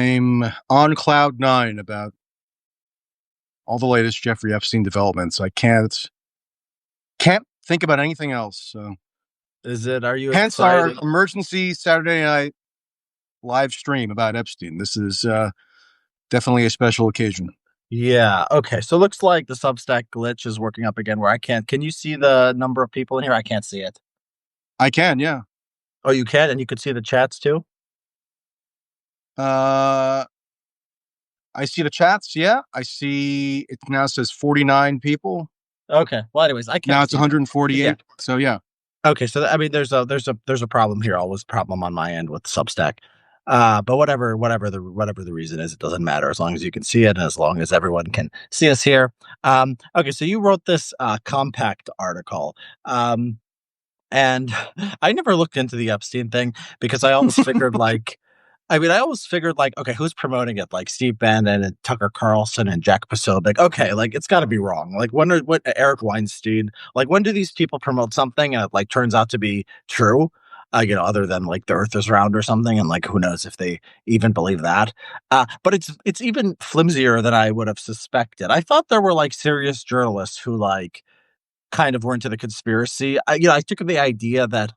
I'm on cloud nine about all the latest Jeffrey Epstein developments. I can't think about anything else. So Are you hence our excited? emergency Saturday night live stream about Epstein. This is definitely a special occasion. Yeah. Okay. So looks like the Substack glitch is working up again where I can't. Can you see the number of people in here? I can't see it. I can, yeah. Oh, you can? And you could see the chats too? Uh, I see the chats. Yeah, I see it now says 49 people. Okay. Well, anyways, I Now can't it's see that. Yeah. 148. So yeah, Okay. So I mean, there's a problem here. Always problem on my end with Substack. But whatever the reason is, it doesn't matter as long as you can see it and as long as everyone can see us here. Okay. So you wrote this compact article. Um, And I never looked into the Epstein thing because I always figured I always figured okay, who's promoting it? Like Steve Bannon and Tucker Carlson and Jack Posobiec. Okay, like it's got to be wrong. Like what Eric Weinstein? Like when do these people promote something and it like turns out to be true? Other than like the Earth is round or something, and like who knows if they even believe that. But it's even flimsier than I would have suspected. I thought there were like serious journalists who kind of were into the conspiracy. I took the idea that,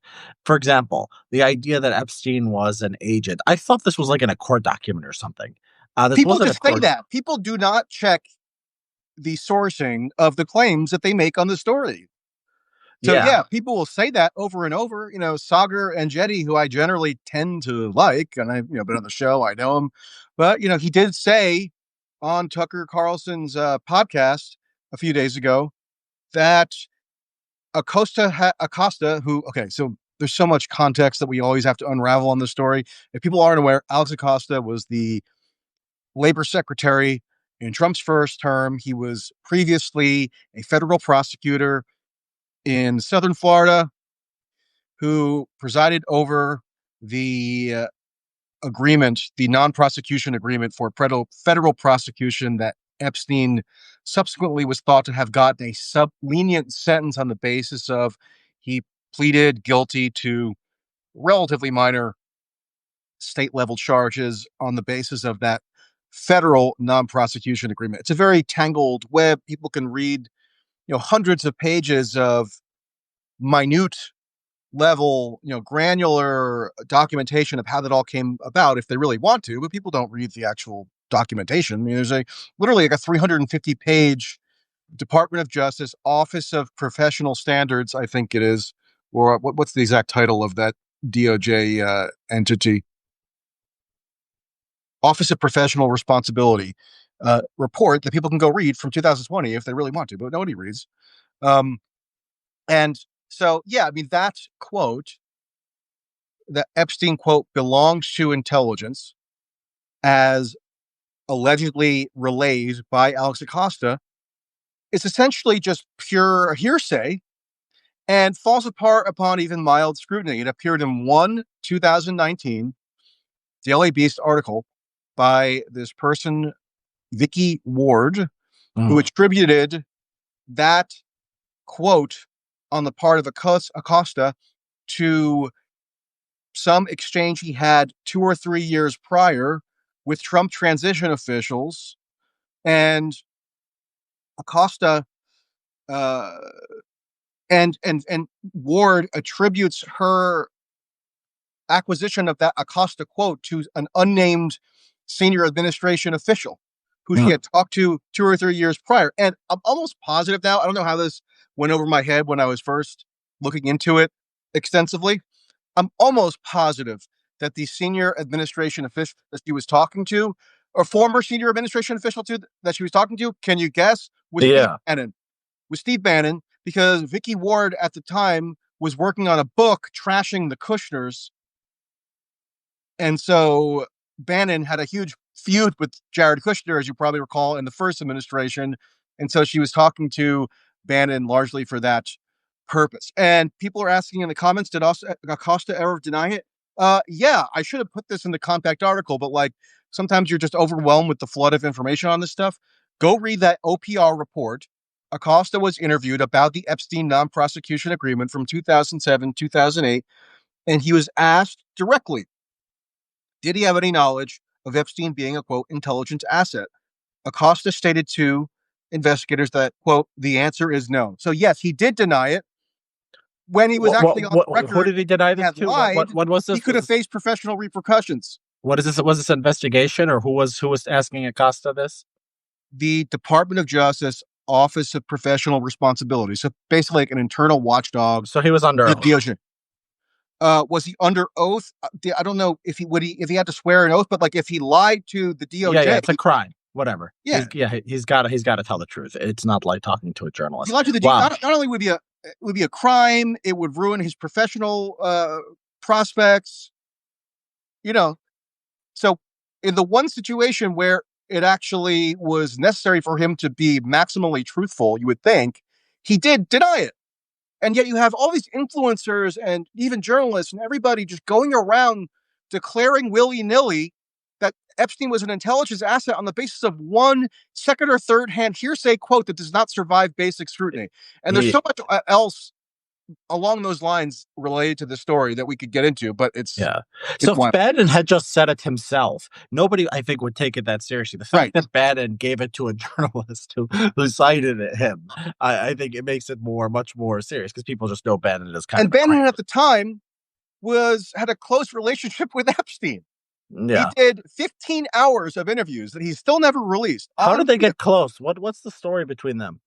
for example, the idea that Epstein was an agent. I thought this was like in a court document or something. This people wasn't a just say court. that. People do not check the sourcing of the claims that they make on the story. So Yeah, yeah, people will say that over and over. Sagar and Jetty, who I generally tend to like, and I've been on the show, I know him, but he did say on Tucker Carlson's podcast a few days ago that Acosta, who okay, so there's so much context that we always have to unravel on this story. If people aren't aware, Alex Acosta was the labor secretary in Trump's first term. He was previously a federal prosecutor in Southern Florida who presided over the the non-prosecution agreement for federal prosecution that Epstein subsequently was thought to have gotten a lenient sentence on the basis of he pleaded guilty to relatively minor state level charges on the basis of that federal non-prosecution agreement. It's a very tangled web. People can read, hundreds of pages of minute level, granular documentation of how that all came about if they really want to, but people don't read the actual documentation. I mean, there's literally like a 350-page Department of Justice Office of Professional Standards, I think it is, or what's the exact title of that DOJ entity? Office of Professional Responsibility report that people can go read from 2020 if they really want to, but nobody reads. Um, and so, yeah, I mean, that quote, that Epstein quote, belongs to intelligence as allegedly relayed by Alex Acosta is essentially just pure hearsay and falls apart upon even mild scrutiny. It appeared in one 2019 Daily Beast article by this person, Vicky Ward, who mm, attributed that quote on the part of Acosta to some exchange he had 2 or 3 years prior with Trump transition officials. And Acosta uh, and Ward attributes her acquisition of that Acosta quote to an unnamed senior administration official who she mm. had talked to 2 or 3 years prior. And I'm almost positive now. I don't know how this went over my head when I was first looking into it extensively. I'm almost positive that the senior administration official that she was talking to, or former senior administration official to that she was talking to, can you guess? Was Steve Yeah. Bannon. Was Steve Bannon, because Vicky Ward at the time was working on a book trashing the Kushners. And so Bannon had a huge feud with Jared Kushner, as you probably recall, in the first administration. And so she was talking to Bannon largely for that purpose. And people are asking in the comments, did Acosta ever deny it? Yeah, I should have put this in the compact article, but sometimes you're just overwhelmed with the flood of information on this stuff. Go read that OPR report. Acosta was interviewed about the Epstein non-prosecution agreement from 2007, 2008, and he was asked directly, did he have any knowledge of Epstein being a, quote, intelligence asset. Acosta stated to investigators that, quote, the answer is no. So, yes, he did deny it. When he was actually on the who record, did he deny he this had to? lied. What was He this? could have faced professional repercussions. What is this? Was this an investigation, or who was asking Acosta this? The Department of Justice Office of Professional Responsibility. So basically, like an internal watchdog. So he was under The oath. DOJ. Was he under oath? I don't know if he had to swear an oath, but like if he lied to the Yeah, DOJ, it's a crime. Whatever. yeah, He's got to tell the truth. It's not like talking to a if he journalist. lied to the Wow. not only would be a crime, it would ruin his professional prospects. You know, so in the one situation where it actually was necessary for him to be maximally truthful, you would think he did deny it. And yet you have all these influencers and even journalists and everybody just going around declaring willy-nilly that Epstein was an intelligence asset on the basis of one second or third hand hearsay quote that does not survive basic scrutiny. And there's He so much else along those lines related to the story that we could get into, but Yeah. it's So if wild. Bannon had just said it himself, nobody, I think, would take it that seriously. The fact Right. that Bannon gave it to a journalist who cited him, I think it makes it much more serious because people just know Bannon is kind And of a crank. Bannon at the time had a close relationship with Epstein. He Yeah. did 15 hours of interviews that he's still never released How on did they video. get close? What's the story between them?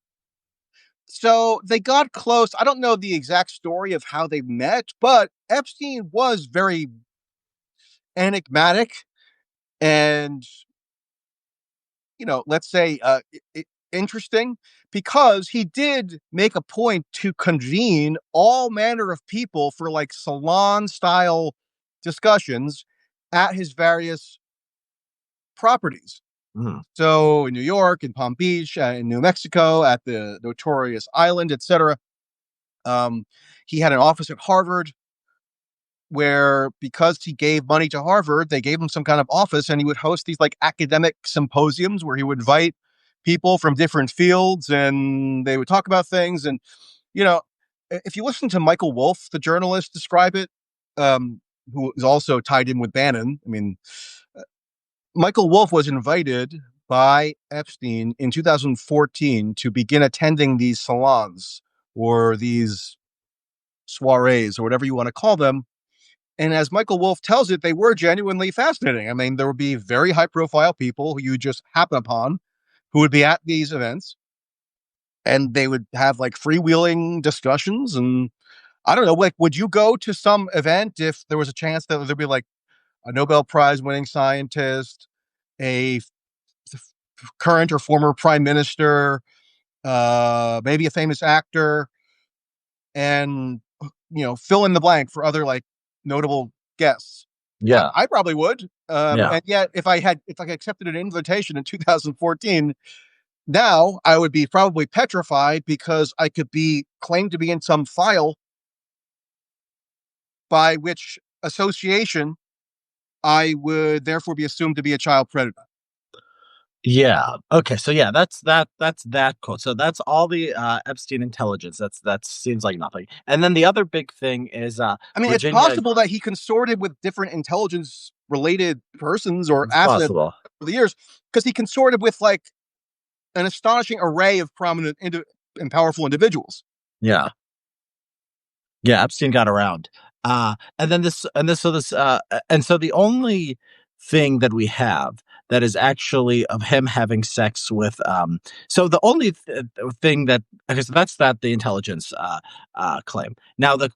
So they got close. I don't know the exact story of how they met, but Epstein was very enigmatic and, let's say interesting because he did make a point to convene all manner of people for like salon style discussions at his various properties. Mm. So in New York, in Palm Beach, in New Mexico, at the notorious island, etc. He had an office at Harvard where, because he gave money to Harvard, they gave him some kind of office, and he would host these like academic symposiums where he would invite people from different fields and they would talk about things. And, you know, if you listen to Michael Wolff, the journalist, describe it, who is also tied in with Bannon, I mean, Michael Wolff was invited by Epstein in 2014 to begin attending these salons or these soirees or whatever you want to call them. And as Michael Wolff tells it, they were genuinely fascinating. I mean, there would be very high profile people who you just happen upon who would be at these events and they would have like freewheeling discussions. And I don't know, like, would you go to some event if there was a chance that there'd be like a Nobel Prize winning scientist, a current or former prime minister, maybe a famous actor, and fill in the blank for other like notable guests? Yeah. I probably would. Yeah. And yet, if I accepted an invitation in 2014, now I would be probably petrified because I could be claimed to be in some file by which association I would therefore be assumed to be a child predator. Yeah. Okay. So yeah, that's that quote. So that's all the Epstein intelligence. That seems like nothing. And then the other big thing is I mean, it's Virginia. possible that he consorted with different intelligence related persons or It's assets possible. over the years because he consorted with like an astonishing array of prominent and powerful individuals. Yeah. Yeah, Epstein got around. And then and so the only thing that we have that is actually of him having sex with, so the only thing that, okay, so that's the intelligence claim. Now the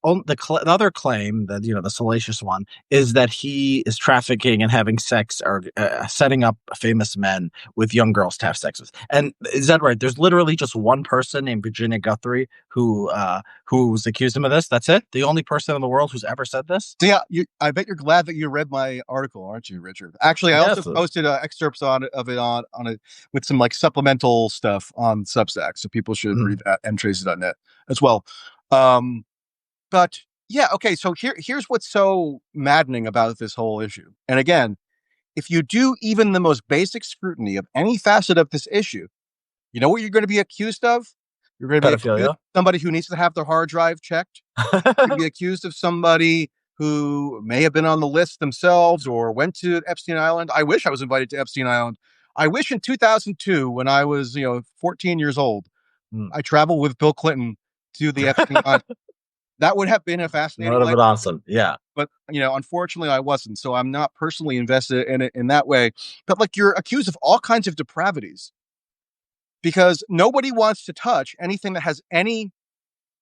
other claim that, the salacious one, is that he is trafficking and having sex or setting up famous men with young girls to have sex with. And is that right? There's literally just one person named Virginia Guthrie who's accused him of this. That's it. The only person in the world who's ever said this. So yeah, I bet you're glad that you read my article, aren't you, Richard? Actually, I also Yes. posted excerpts on it with some like supplemental stuff on Substack, so people should read that and traces.net as well. But yeah, okay. So here's what's so maddening about this whole issue. And again, if you do even the most basic scrutiny of any facet of this issue, you know what you're going to be accused of? You're going to be accused Pedophilia. of somebody who needs to have their hard drive checked. You're going to be accused of somebody who may have been on the list themselves or went to Epstein Island. I wish I was invited to Epstein Island. I wish in 2002, when I was 14 years old, Hmm. I traveled with Bill Clinton to the Epstein Island. That would have been a That fascinating would have life. been awesome. Yeah. But unfortunately, I wasn't. So I'm not personally invested in it in that way. But like, you're accused of all kinds of depravities because nobody wants to touch anything that has any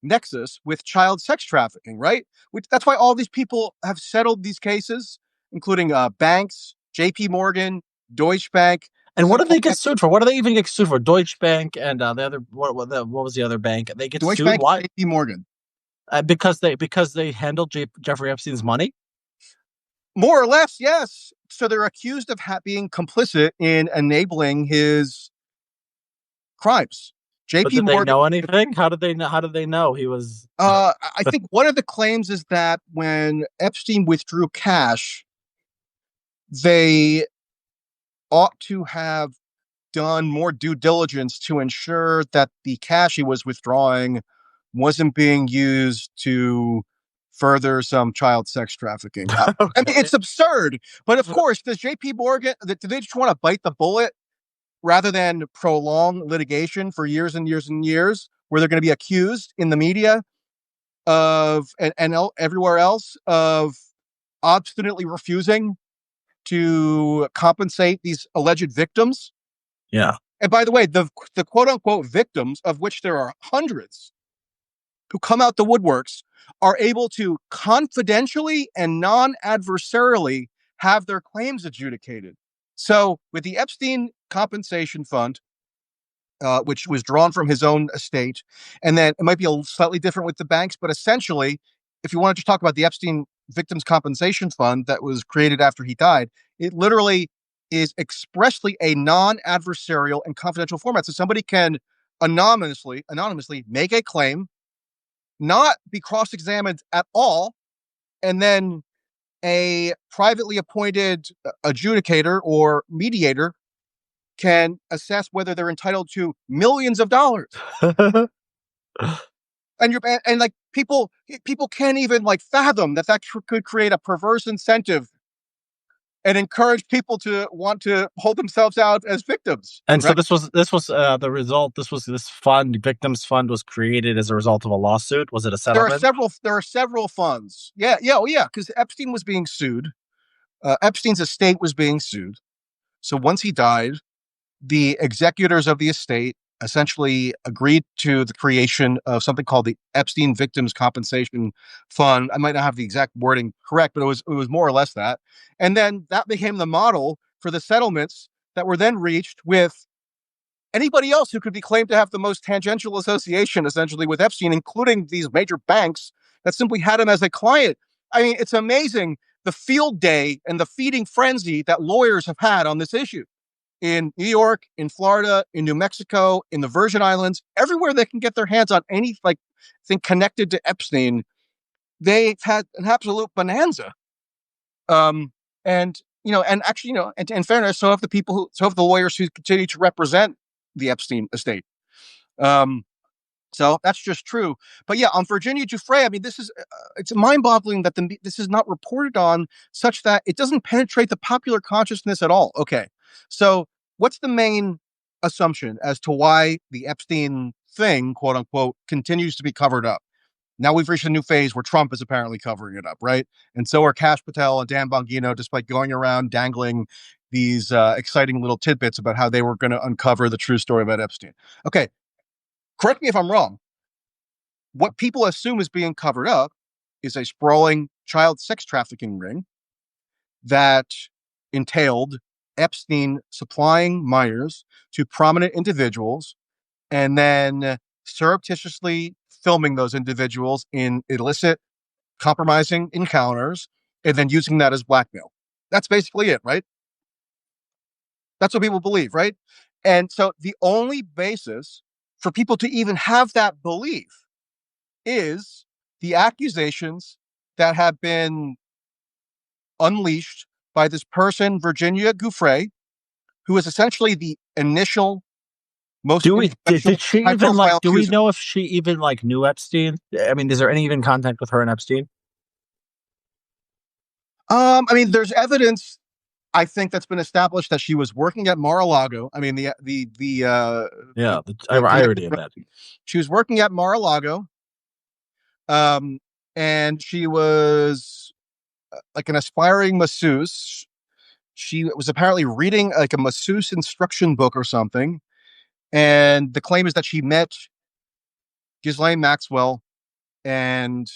nexus with child sex trafficking, right? That's why all these people have settled these cases, including banks, J.P. Morgan, Deutsche Bank. And This what is do all they get sued for? What do they even get sued for? Deutsche Bank and the other what was the other bank? They get Deutsche sued. Bank and Why? J.P. Morgan. Because they handled Jeffrey Epstein's money. More or less, yes. So they're accused of being complicit in enabling his crimes. But J.P. did they Morgan. know anything? How did they know? How did they know he was? I think one of the claims is that when Epstein withdrew cash, they ought to have done more due diligence to ensure that the cash he was withdrawing wasn't being used to further some child sex trafficking. I mean, Okay. it's absurd, but of course, does J.P. Morgan, do they just want to bite the bullet rather than prolong litigation for years and years and years, where they're going to be accused in the media of and everywhere else of obstinately refusing to compensate these alleged victims? Yeah. And by the way, the quote unquote victims, of which there are hundreds who come out the woodworks, are able to confidentially and non adversarially have their claims adjudicated. So, with the Epstein Compensation Fund, which was drawn from his own estate, and then it might be a slightly different with the banks, but essentially, if you want to just talk about the Epstein Victims Compensation Fund that was created after he died, it literally is expressly a non-adversarial and confidential format. So somebody can anonymously make a claim, not be cross-examined at all, and then a privately appointed adjudicator or mediator can assess whether they're entitled to millions of dollars. And like, people can't even like fathom that could create a perverse incentive and encourage people to want to hold themselves out as victims, And so right? this was the result. This fund, victims fund, was created as a result of a lawsuit. Was it a settlement? There are several funds. Yeah, because Epstein was being sued. Epstein's estate was being sued. So once he died, the executors of the estate essentially agreed to the creation of something called the Epstein Victims Compensation Fund. I might not have the exact wording correct, but it was more or less that. And then that became the model for the settlements that were then reached with anybody else who could be claimed to have the most tangential association, essentially, with Epstein, including these major banks that simply had him as a client. I mean, it's amazing the field day and the feeding frenzy that lawyers have had on this issue in New York, in Florida, in New Mexico, in the Virgin Islands, everywhere they can get their hands on any like thing connected to Epstein. They've had an absolute bonanza. Um, and actually, and in fairness, so have the lawyers who continue to represent the Epstein estate. Um, so that's just true. But yeah, on Virginia Giuffre, I mean, it's mind-boggling that this is not reported on, such that it doesn't penetrate the popular consciousness at all. Okay, so what's the main assumption as to why the Epstein thing, quote unquote, continues to be covered up? Now we've reached a new phase where Trump is apparently covering it up, right? And so are Kash Patel and Dan Bongino, despite going around dangling these exciting little tidbits about how they were going to uncover the true story about Epstein. Okay, correct me if I'm wrong. What people assume is being covered up is a sprawling child sex trafficking ring that entailed Epstein supplying minors to prominent individuals and then surreptitiously filming those individuals in illicit, compromising encounters and then using that as blackmail. That's basically it, right? That's what people believe, right? And so the only basis for people to even have that belief is the accusations that have been unleashed by this person, Virginia Giuffre, who is essentially the initial, most Do we influential, did she high even like? profile Do we accuser. know if she even like knew Epstein? I mean, is there any even contact with her and Epstein? I mean, there's evidence I think that's been established that she was working at Mar-a-Lago. I mean, Yeah, the irony connected. of that. She was working at Mar-a-Lago, um, and she was like an aspiring masseuse. She was apparently reading like a masseuse instruction book or something, and the claim is that she met Ghislaine Maxwell, and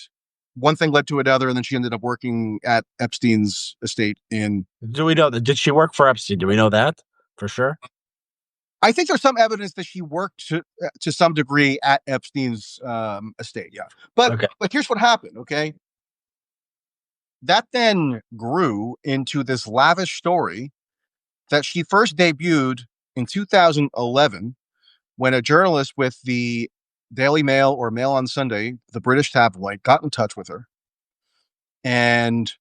one thing led to another, and then she ended up working at Epstein's estate in. Do we know that? Did she work for Epstein? Do we know that for sure? I think there's some evidence that she worked to some degree at Epstein's estate. Yeah, but Okay. here's what happened. Okay, that then grew into this lavish story that she first debuted in 2011 when a journalist with the Daily Mail or Mail on Sunday, the British tabloid, got in touch with her, and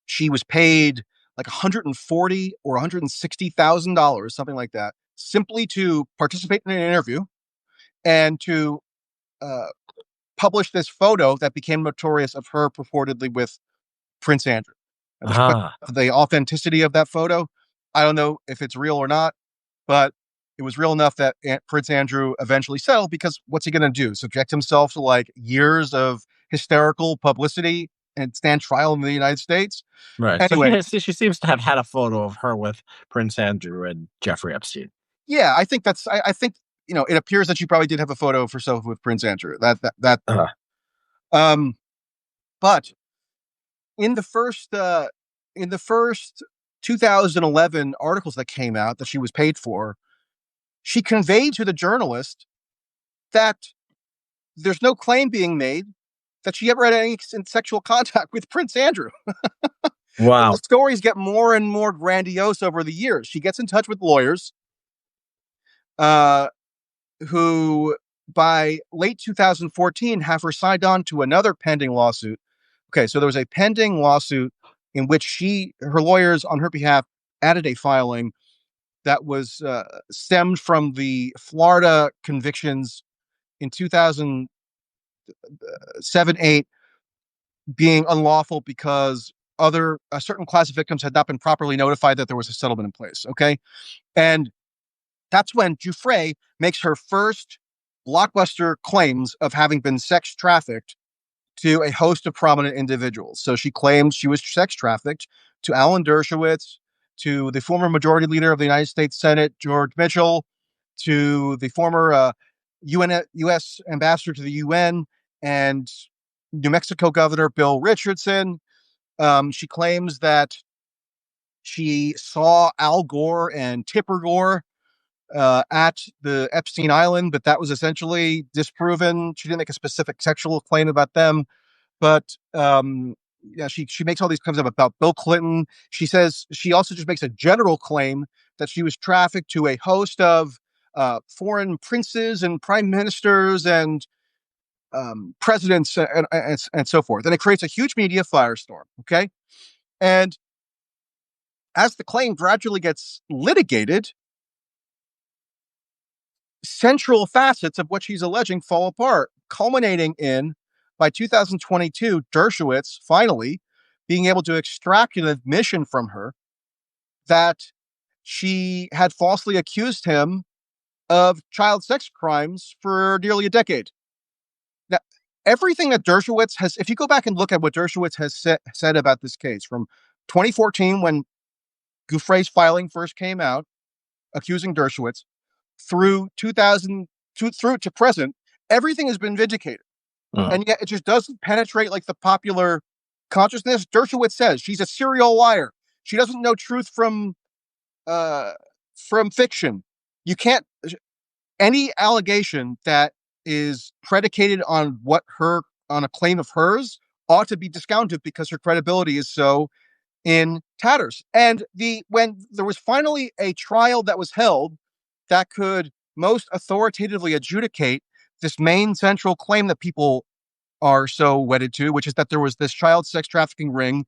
she was paid like 140 or 160,000 dollars, something like that, simply to participate in an interview and to uh, publish this photo that became notorious of her purportedly with Prince Andrew. Now, there's question Ah, of the authenticity of that photo. I don't know if it's real or not, but it was real enough that Prince Andrew eventually settled because what's he going to do? Subject himself to like years of hysterical publicity and stand trial in the United States? right. So Anyway, she seems to have had a photo of her with Prince Andrew and Jeffrey Epstein. yeah, I think I think it appears that she probably did have a photo of herself with Prince Andrew. That Uh, um, but in the first in the first 2011 articles that came out that she was paid for, she conveyed to the journalist that there's no claim being made that she ever had any sexual contact with Prince Andrew. And the wow. stories get more and more grandiose over the years. She gets in touch with lawyers uh, who, by late 2014, have her signed on to another pending lawsuit. Okay, so there was a pending lawsuit in which her lawyers on her behalf added a filing that was stemmed from the Florida convictions in 2007, 8 being unlawful because other a certain class of victims had not been properly notified that there was a settlement in place. Okay, and that's when Giuffre makes her first blockbuster claims of having been sex trafficked to a host of prominent individuals. So she claims she was sex trafficked to Alan Dershowitz, to the former majority leader of the United States Senate, George Mitchell, to the former U.S. ambassador to the UN and New Mexico Governor Bill Richardson. She claims that she saw Al Gore and Tipper Gore at the Epstein Island, but that was essentially disproven. She didn't make a specific sexual claim about them, but yeah, she makes all these claims about Bill Clinton. She says she also just makes a general claim that she was trafficked to a host of foreign princes and prime ministers and presidents and so forth. And it creates a huge media firestorm. Okay. And as the claim gradually gets litigated, central facets of what she's alleging fall apart, culminating in, by 2022, Dershowitz finally being able to extract an admission from her that she had falsely accused him of child sex crimes for nearly a decade. Now, everything that Dershowitz has, if you go back and look at what Dershowitz has said about this case from 2014, when Gouffre's filing first came out, accusing Dershowitz, through 2000 through to present, everything has been vindicated. Mm. And yet it just doesn't penetrate like the popular consciousness. Dershowitz says she's a serial liar. She doesn't know truth uh, from fiction. You can't any allegation that is predicated on on a claim of hers ought to be discounted because her credibility is so in tatters. And when there was finally a trial that was held that could most authoritatively adjudicate this main central claim that people are so wedded to, which is that there was this child sex trafficking ring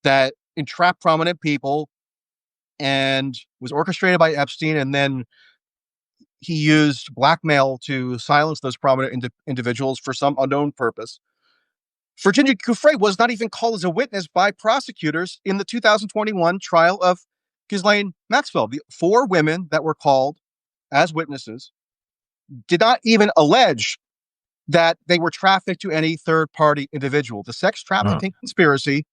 that entrapped prominent people and was orchestrated by Epstein, and then he used blackmail to silence those prominent individuals for some unknown purpose. Virginia Giuffre was not even called as a witness by prosecutors in the 2021 trial of Ghislaine Maxwell. The four women that were called as witnesses did not even allege that they were trafficked to any third party individual. The sex Mm. trafficking conspiracy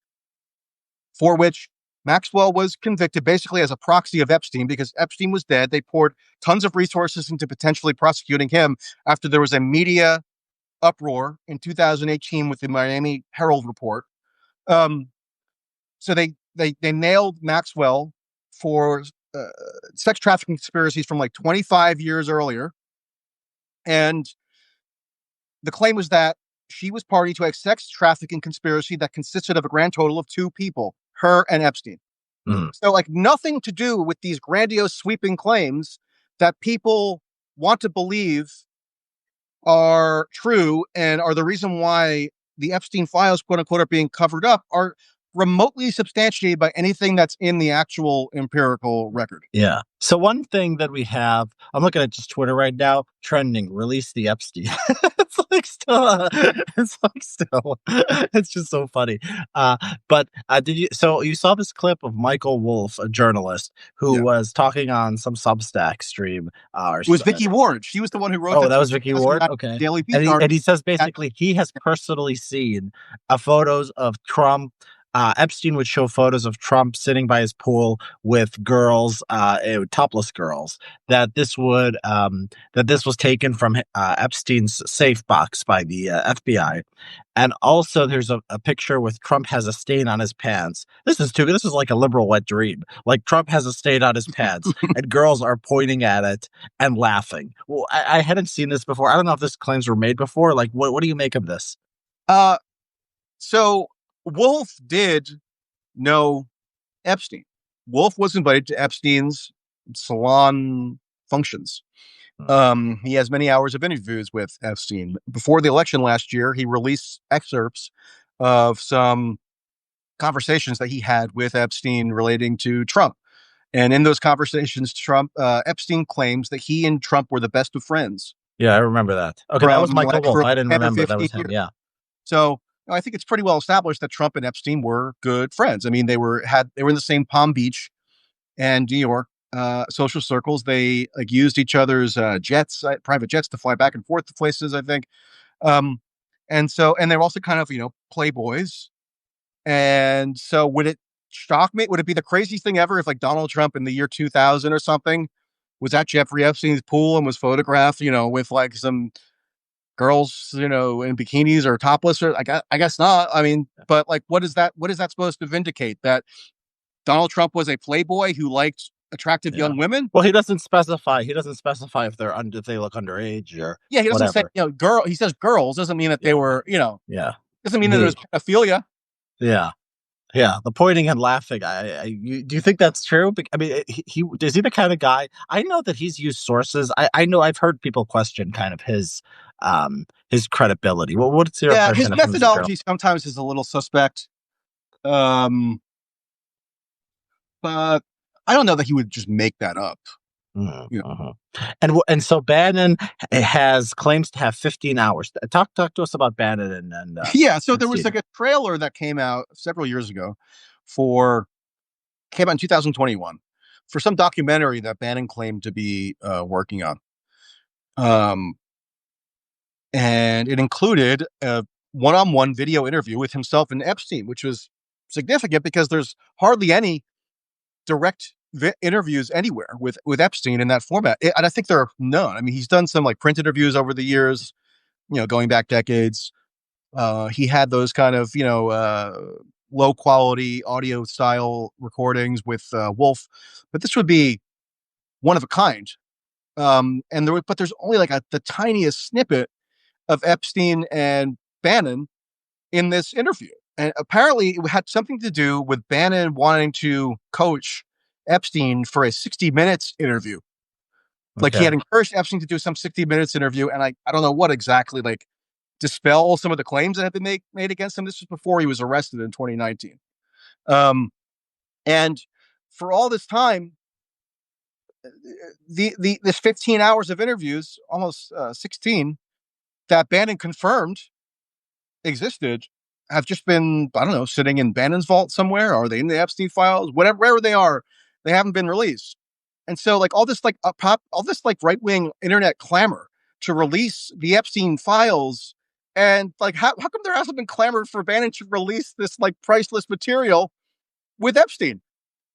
for which Maxwell was convicted basically as a proxy of Epstein because Epstein was dead. They poured tons of resources into potentially prosecuting him after there was a media uproar in 2018 with the Miami Herald report. Um, so they nailed Maxwell for uh, sex trafficking conspiracies from like 25 years earlier, and the claim was that she was party to a sex trafficking conspiracy that consisted of a grand total of two people, her and Epstein. Mm. So, like, nothing to do with these grandiose, sweeping claims that people want to believe are true and are the reason why the Epstein files, quote unquote, are being covered up are remotely substantiated by anything that's in the actual empirical record. Yeah. So one thing that we have, I'm looking at just Twitter right now, trending, release the Epstein. It's like still, it's like still, it's just so funny. Did you, so you saw this clip of Michael Wolff, a journalist who Yeah. was talking on some Substack stream, It was Vicky Ward. She was the one who wrote oh, that that was Vicky Ward? Okay. Daily And Beast he article. says basically he has personally seen, photos of Trump. Epstein would show photos of Trump sitting by his pool with girls, topless girls. That this was taken from Epstein's safe box by the FBI. And also, there's a picture with Trump has a stain on his pants. This is like a liberal wet dream. Like Trump has a stain on his pants, and girls are pointing at it and laughing. Well, I hadn't seen this before. I don't know if this claims were made before. Like, what do you make of this? Uh, so Wolf did know Epstein. Wolf was invited to Epstein's salon functions. Hmm. He has many hours of interviews with Epstein. Before the election last year, he released excerpts of some conversations that he had with Epstein relating to Trump. And in those conversations, Epstein claims that he and Trump were the best of friends Yeah, I remember that. Okay, that was from Michael like Wolff. for I didn't 10 or remember that 15 was him. years. Yeah. So I think it's pretty well established that Trump and Epstein were good friends. I mean, they were in the same Palm Beach and New York social circles. They like used each other's jets, private jets, to fly back and forth to places. I think, um, and they're also kind of playboys. And so, would it shock me? Would it be the craziest thing ever if like Donald Trump in the year 2000 or something was at Jeffrey Epstein's pool and was photographed, with like some girls, in bikinis or topless? Or I guess not. I mean, but like, what is that? What is that supposed to vindicate? That Donald Trump was a playboy who liked attractive Yeah. young women? Well, he doesn't specify. He doesn't specify if they look underage or Yeah, he doesn't say, whatever. girl. He says girls doesn't mean that they Yeah. were, Yeah. doesn't mean that it The was pedophilia. yeah. Yeah, the pointing and laughing. Do you think that's true? I mean, he is he the kind of guy? I know that he's used sources. I know I've heard people question kind of his credibility. Well, what's your Yeah, his impression of him as a journalist? methodology sometimes is a little suspect. Um, but I don't know that he would just make that up. Mhm, You know? mhm. And so Bannon has claims to have 15 hours. Talk to us about Bannon and Yeah. So there was Epstein. like a trailer that came out several years ago for came out in 2021 for some documentary that Bannon claimed to be working on. Um, and it included a one-on-one video interview with himself and Epstein, which was significant because there's hardly any direct interviews anywhere with Epstein in that format. And I think there are none. I mean, he's done some like print interviews over the years, going back decades. He had those kind of low quality audio style recordings with Wolf, but this would be one of a kind. But there's only like the tiniest snippet of Epstein and Bannon in this interview. And apparently it had something to do with Bannon wanting to coach Epstein for a 60 minutes interview. Like he Okay. had encouraged Epstein to do some 60 minutes interview. And I don't know what exactly, like dispel some of the claims that have been made against him. This was before he was arrested in 2019. Um, and for all this time, this 15 hours of interviews, almost 16, that Bannon confirmed existed, have just been, I don't know, sitting in Bannon's vault somewhere. Are they in the Epstein files? Whatever, wherever they are, they haven't been released. And so, like all this, like all this, like right wing internet clamor to release the Epstein files, and like how come there hasn't been clamor for Bannon to release this like priceless material with Epstein?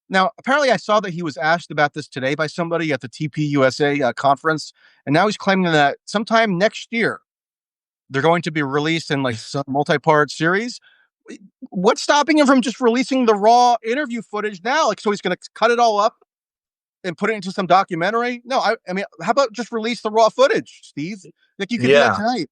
Now, apparently, I saw that he was asked about this today by somebody at the TPUSA conference, and now he's claiming that sometime next year they're going to be released in like some multi-part series. What's stopping him from just releasing the raw interview footage now? Like, so he's going to cut it all up and put it into some documentary? No, I mean, how about just release the raw footage, Steve? Like, you could do that Yeah. tonight.